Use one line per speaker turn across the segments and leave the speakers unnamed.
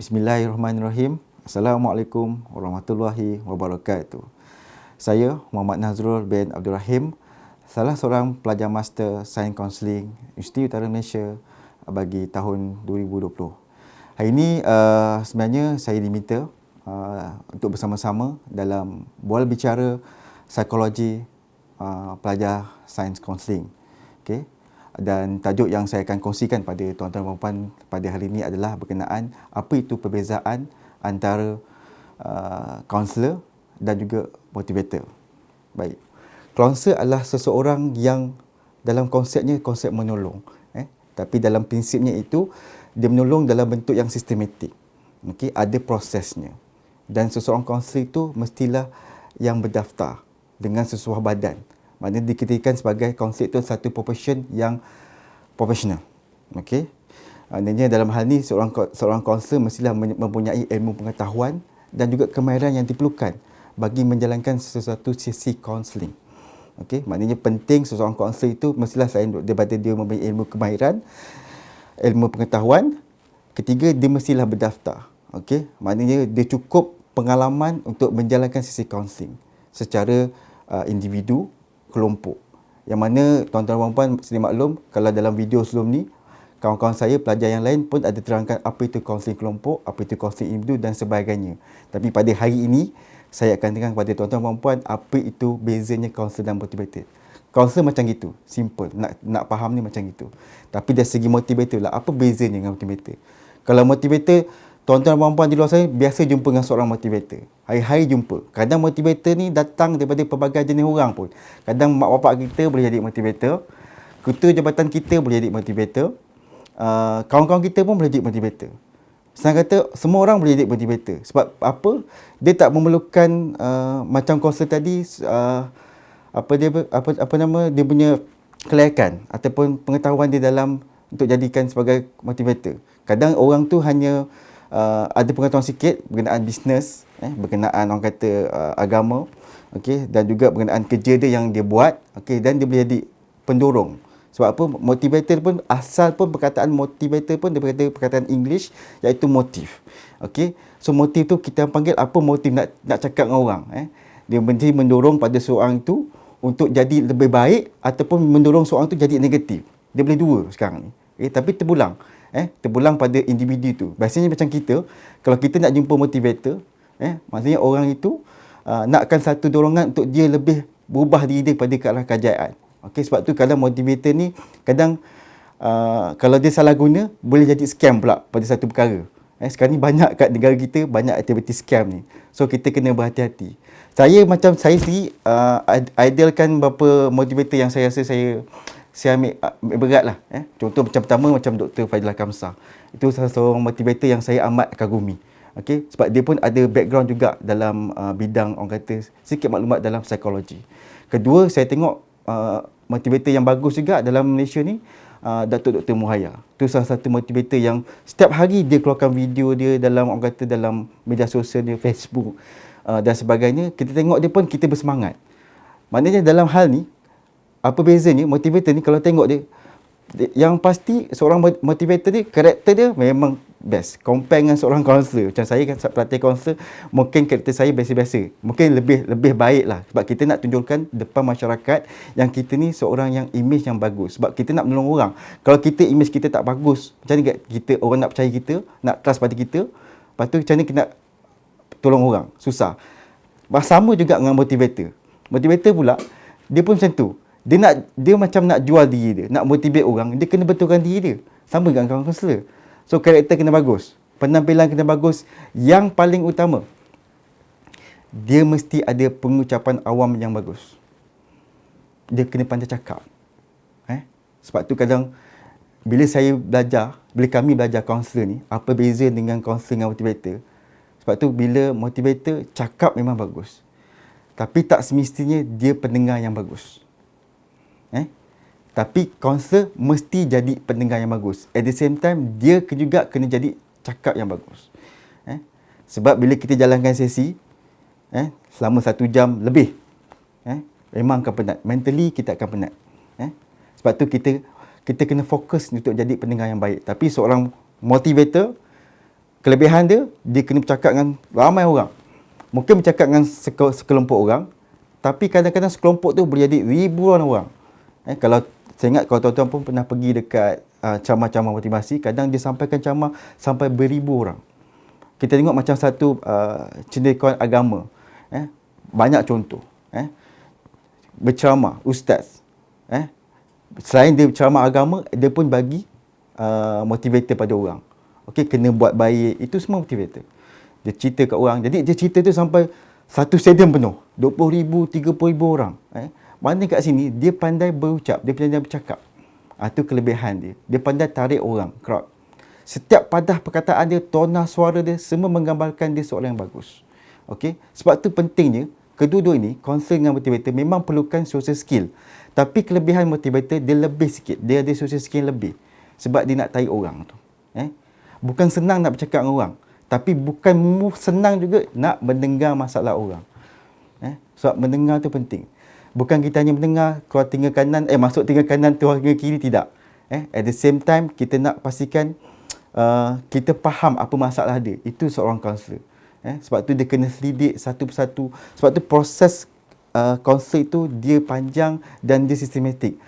Bismillahirrahmanirrahim. Assalamualaikum warahmatullahi wabarakatuh. Saya Muhammad Nazrul bin Abdul Rahim, salah seorang pelajar Master Sains Kaunseling Universiti Utara Malaysia bagi tahun 2020. Hari ini sebenarnya saya diminta untuk bersama-sama dalam bual bicara psikologi pelajar Sains Kaunseling. Okey. Dan tajuk yang saya akan kongsikan pada tuan-tuan dan puan pada hari ini adalah berkenaan apa itu perbezaan antara kaunselor dan juga motivator. Baik. Kaunselor adalah seseorang yang dalam konsepnya konsep menolong. Tapi dalam prinsipnya itu dia menolong dalam bentuk yang sistematik. Okey, ada prosesnya. Dan seseorang kaunselor itu mestilah yang berdaftar dengan sesuatu badan. Maknanya dikatakan sebagai kaunselor itu satu profession yang profesional. Okey. Maknanya dalam hal ini seorang kaunselor mestilah mempunyai ilmu pengetahuan dan juga kemahiran yang diperlukan bagi menjalankan sesuatu sesi kaunseling. Okey, maknanya penting seseorang kaunselor itu mestilah selain daripada dia mempunyai ilmu kemahiran, ilmu pengetahuan, ketiga dia mestilah berdaftar. Okey, maknanya dia cukup pengalaman untuk menjalankan sesi kaunseling secara individu, kelompok. Yang mana tuan-tuan dan puan sedia maklum kalau dalam video sebelum ni kawan-kawan saya pelajar yang lain pun ada terangkan apa itu kaunseling kelompok, apa itu kaunseling individu dan sebagainya. Tapi pada hari ini saya akan terang kepada tuan-tuan dan puan apa itu bezanya kaunselor dan motivator. Kaunselor macam gitu, simple. Nak faham ni macam gitu. Tapi dari segi motivator lah, apa bezanya dengan motivator? Kalau motivator, tuan-tuan dan puan di luar sana biasa jumpa dengan seorang motivator. Hari-hari jumpa. Kadang motivator ni datang daripada pelbagai jenis orang pun. Kadang mak bapak kita boleh jadi motivator. Ketua jabatan kita boleh jadi motivator. Kawan-kawan kita pun boleh jadi motivator. Senang kata, semua orang boleh jadi motivator. Sebab apa? Dia tak memerlukan macam kaunselor tadi, dia punya kelayakan ataupun pengetahuan dia dalam untuk jadikan sebagai motivator. Kadang orang tu hanya ada pengetahuan sikit berkenaan bisnes, berkenaan orang kata agama, okey, dan juga berkenaan kerja dia yang dia buat, okey, dan dia boleh jadi pendorong. Sebab apa? Motivator pun, asal pun perkataan motivator pun daripada perkataan English iaitu motif. Okey. So motif tu kita panggil apa motif nak cakap dengan orang, Dia mesti mendorong pada seorang itu untuk jadi lebih baik ataupun mendorong seorang tu jadi negatif. Dia boleh dua sekarang ni. Tapi terpulang. Terpulang pada individu tu. Biasanya macam kita, kalau kita nak jumpa motivator, maksudnya orang itu nakkan satu dorongan untuk dia lebih berubah diri dia pada ke arah kejayaan. Okey, sebab tu kalau motivator ni kadang kalau dia salah guna boleh jadi scam pula pada satu perkara. Sekarang ni banyak kat negara kita banyak aktiviti scam ni. So kita kena berhati-hati. Saya sendiri idealkan beberapa motivator yang saya rasa saya ambil berat lah. Contoh macam pertama macam Dr. Fadilah Kamsah. Itu salah seorang motivator yang saya amat kagumi. Okey, sebab dia pun ada background juga dalam bidang orang kata sikit maklumat dalam psikologi. Kedua, saya tengok motivator yang bagus juga dalam Malaysia ni, Datuk Dr. Muhaya. Itu salah satu motivator yang setiap hari dia keluarkan video dia dalam orang kata dalam media sosial dia, Facebook dan sebagainya. Kita tengok dia pun kita bersemangat. Maknanya dalam hal ni apa bezanya motivator ni kalau tengok dia, yang pasti seorang motivator ni karakter dia memang best compare dengan seorang kaunselor. Macam saya kan pelatih kaunselor, mungkin karakter saya biasa-biasa, mungkin lebih baik lah sebab kita nak tunjukkan depan masyarakat yang kita ni seorang yang image yang bagus. Sebab kita nak menolong orang. Kalau kita image kita tak bagus, macam mana kita orang nak percaya kita, nak trust pada kita? Lepas tu macam mana kita nak tolong orang? Susah. Sama juga dengan motivator. Motivator pula dia pun macam tu. Dia macam nak jual diri dia, nak motivate orang, dia kena betulkan diri dia. Sama dengan kaunselor. So karakter kena bagus, penampilan kena bagus. Yang paling utama, dia mesti ada pengucapan awam yang bagus. Dia kena pandai cakap. Sebab tu kadang bila kami belajar kaunselor ni, apa beza dengan kaunselor dengan motivator? Sebab tu bila motivator cakap memang bagus, tapi tak semestinya dia pendengar yang bagus. Tapi kaunselor mesti jadi pendengar yang bagus. At the same time, dia juga kena jadi cakap yang bagus. Sebab bila kita jalankan sesi selama 1 jam lebih, memang akan penat. Mentally kita akan penat. Sebab tu kita kena fokus untuk jadi pendengar yang baik. Tapi seorang motivator, Kelebihan dia, dia kena bercakap dengan ramai orang. Mungkin bercakap dengan sekelompok orang, tapi kadang-kadang sekelompok tu boleh jadi ribuan orang. Kalau saya ingat kalau tuan-tuan pun pernah pergi dekat ceramah-ceramah motivasi, kadang dia sampaikan ceramah sampai beribu orang. Kita tengok macam satu cendekiawan agama. Banyak contoh. Berceramah, ustaz. Selain dia berceramah agama, dia pun bagi motivator pada orang. Okey, kena buat baik. Itu semua motivator. Dia cerita kat orang. Jadi dia cerita tu sampai satu stadium penuh. 20,000, 30,000 orang. Mana kat sini, dia pandai berucap. Dia pandai bercakap. Itu kelebihan dia. Dia pandai tarik orang, crowd. Setiap padah perkataan dia, tona suara dia, semua menggambarkan dia seorang yang bagus. Okey? Sebab tu pentingnya, kedua-dua ini, counselor dengan motivator memang perlukan social skill. Tapi kelebihan motivator, dia lebih sikit. Dia ada social skill lebih. Sebab dia nak tarik orang tu. Bukan senang nak bercakap dengan orang. Tapi bukan senang juga nak mendengar masalah orang. Sebab mendengar tu penting. Bukan kita hanya mendengar, keluar telinga kanan, masuk telinga kanan, keluar telinga kiri, tidak. At the same time, kita nak pastikan kita faham apa masalah dia. Itu seorang kaunselor. Sebab tu dia kena selidik satu persatu. Sebab tu proses kaunselor itu dia panjang dan dia sistematik.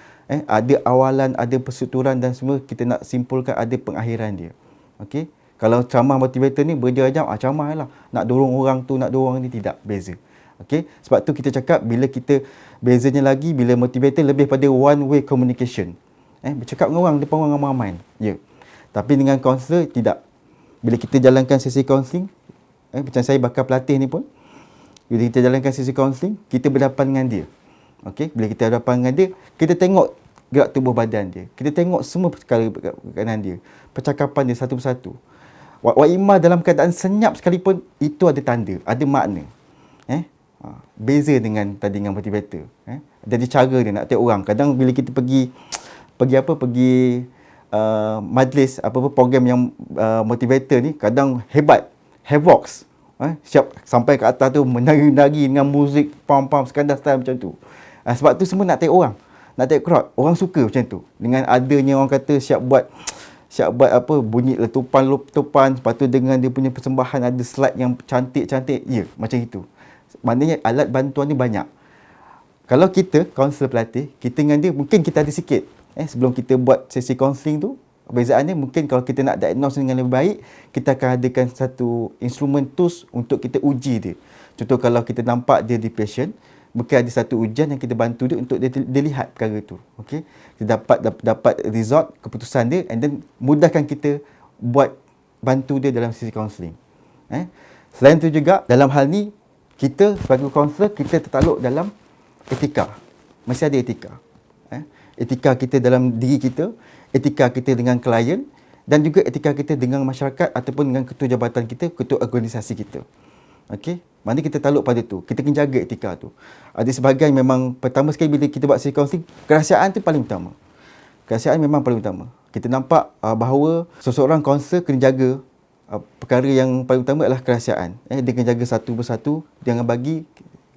Ada awalan, ada persuturan dan semua kita nak simpulkan ada pengakhiran dia. Okey? Kalau ceramah motivator ni berjam-jam, ceramah lah. Nak dorong orang tu, nak dorong ni, tidak. Beza. Okey? Sebab tu kita cakap bila kita, bezanya lagi bila motivator lebih pada one way communication. Bercakap dengan orang depan orang ramai-ramai. Ya. Tapi dengan kaunselor, tidak. Bila kita jalankan sesi kaunseling, macam saya bakal pelatih ni pun, bila kita jalankan sesi kaunseling, kita berhadapan dengan dia. Okey? Bila kita berhadapan dengan dia, kita tengok gerak tubuh badan dia. Kita tengok semua perkara berkenaan dia. Percakapan dia satu persatu. Wa'imah dalam keadaan senyap sekalipun, itu ada tanda, ada makna. Beza dengan tadi dengan motivator. Jadi cara dia nak tengok orang. Kadang bila kita pergi majlis, program yang motivator ni, kadang hebat. Havocs. Siap sampai ke atas tu, menari-nari dengan muzik, pam-pam, skandal style macam tu. Sebab tu semua nak tengok orang. Nak tengok crowd. Orang suka macam tu. Dengan adanya orang kata siap buat bunyi letupan. Lepas tu dengan dia punya persembahan ada slide yang cantik-cantik. Ya, macam itu. Maknanya alat bantuan ni banyak. Kalau kita, kaunselor pelatih, kita dengan dia mungkin kita ada sikit. Sebelum kita buat sesi kaunseling tu, perbezaannya mungkin kalau kita nak diagnose dengan lebih baik, kita akan adakan satu instrumen tools untuk kita uji dia. Contoh kalau kita nampak dia depression, mungkin ada satu ujian yang kita bantu dia untuk dia lihat perkara tu. Okey, kita dapat result keputusan dia, and then mudahkan kita buat bantu dia dalam sesi kaunseling. Selain itu juga dalam hal ni kita sebagai kaunselor, kita tertakluk dalam etika. Masih ada etika. Etika kita dalam diri kita, etika kita dengan klien, dan juga etika kita dengan masyarakat ataupun dengan ketua jabatan kita, ketua organisasi kita. Okey, mana kita takluk pada tu. Kita kena jaga etika tu. Ada sebahagian memang pertama sekali bila kita buat sesi kaunseling, kerahsiaan tu paling utama. Kerahsiaan memang paling utama. Kita nampak bahawa seseorang kaunselor kena jaga perkara yang paling utama adalah kerahsiaan. Dia kena jaga satu persatu, jangan bagi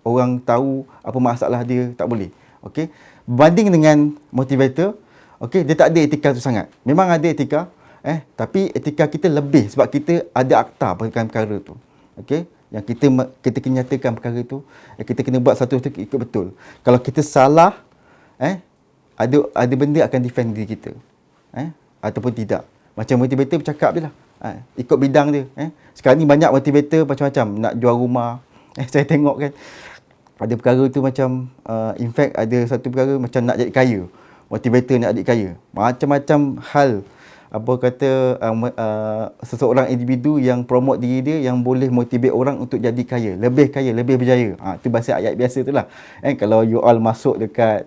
orang tahu apa masalah dia, tak boleh. Okey. Berbanding dengan motivator, okey, dia tak ada etika tu sangat. Memang ada etika, tapi etika kita lebih sebab kita ada akta perkara tu. Okey. Yang kita kena nyatakan perkara tu, kita kena buat satu ikut betul. Kalau kita salah, ada benda akan defend diri kita. Ataupun tidak. Macam motivator bercakap je lah. Ikut bidang dia. Sekarang ni banyak motivator macam-macam. Nak jual rumah. Saya tengok kan. Ada perkara tu macam, in fact ada satu perkara macam nak jadi kaya. Motivator nak jadi kaya. Macam-macam hal. Seseorang individu yang promote diri dia yang boleh motivate orang untuk jadi kaya, lebih berjaya. Itu bahasa ayat biasa tu lah. Kalau you all masuk dekat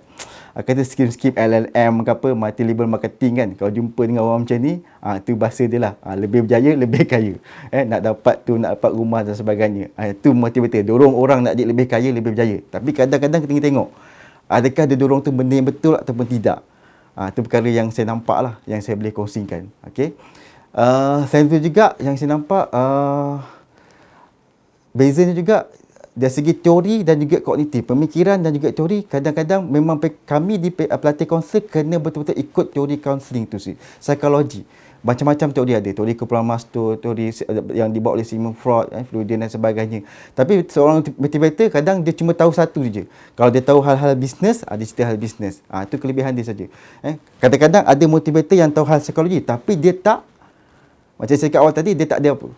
kata skim-skim LLM ke apa, multi-level marketing kan, kalau jumpa dengan orang macam ni, tu bahasa dia lah. Lebih berjaya, lebih kaya. Nak dapat rumah dan sebagainya. Itu motivator, dorong orang nak jadi lebih kaya, lebih berjaya. Tapi kadang-kadang kita tengok, adakah dia dorong tu benda yang betul ataupun tidak. Itu perkara yang saya nampak lah, yang saya boleh kongsikan. Okay. Selain itu juga, yang saya nampak, bezanya juga dari segi teori dan juga kognitif. Pemikiran dan juga teori, kadang-kadang memang kami di pelatih kaunselor kena betul-betul ikut teori kaunseling tu, psikologi. Macam-macam teori ada. Teori kumpulan Maslow, teori yang dibawa oleh Sigmund Freud, Freudian dan sebagainya. Tapi seorang motivator kadang dia cuma tahu satu je. Kalau dia tahu hal-hal bisnes, dia cerita hal bisnes. Itu kelebihan dia saja. Kadang-kadang ada motivator yang tahu hal psikologi, tapi dia tak, macam saya cakap awal tadi, dia tak ada apa.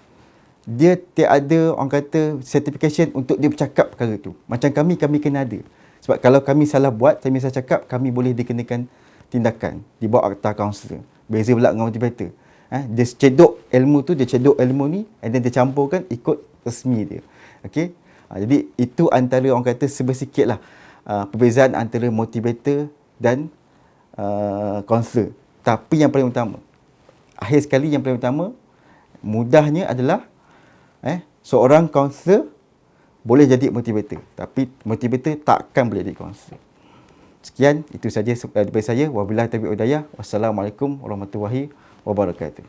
Dia tiada, orang kata, certification untuk dia bercakap perkara tu. Macam kami kena ada. Sebab kalau kami salah buat, saya misal cakap, kami boleh dikenakan tindakan di bawah akta kaunselor. Beza pula dengan motivator. Dia cedok ilmu tu, dia cedok ilmu ni, and then dia campurkan ikut resmi dia. Okey? Jadi itu antara, orang kata, sebersikit lah perbezaan antara motivator dan kaunselor. Tapi yang paling utama, akhir sekali yang paling utama, mudahnya adalah seorang kaunselor boleh jadi motivator, tapi motivator takkan boleh jadi kaunselor. Sekian, itu saja daripada saya. Wabillahi taufiq wal hidayah. Wassalamualaikum warahmatullahi wabarakatuh.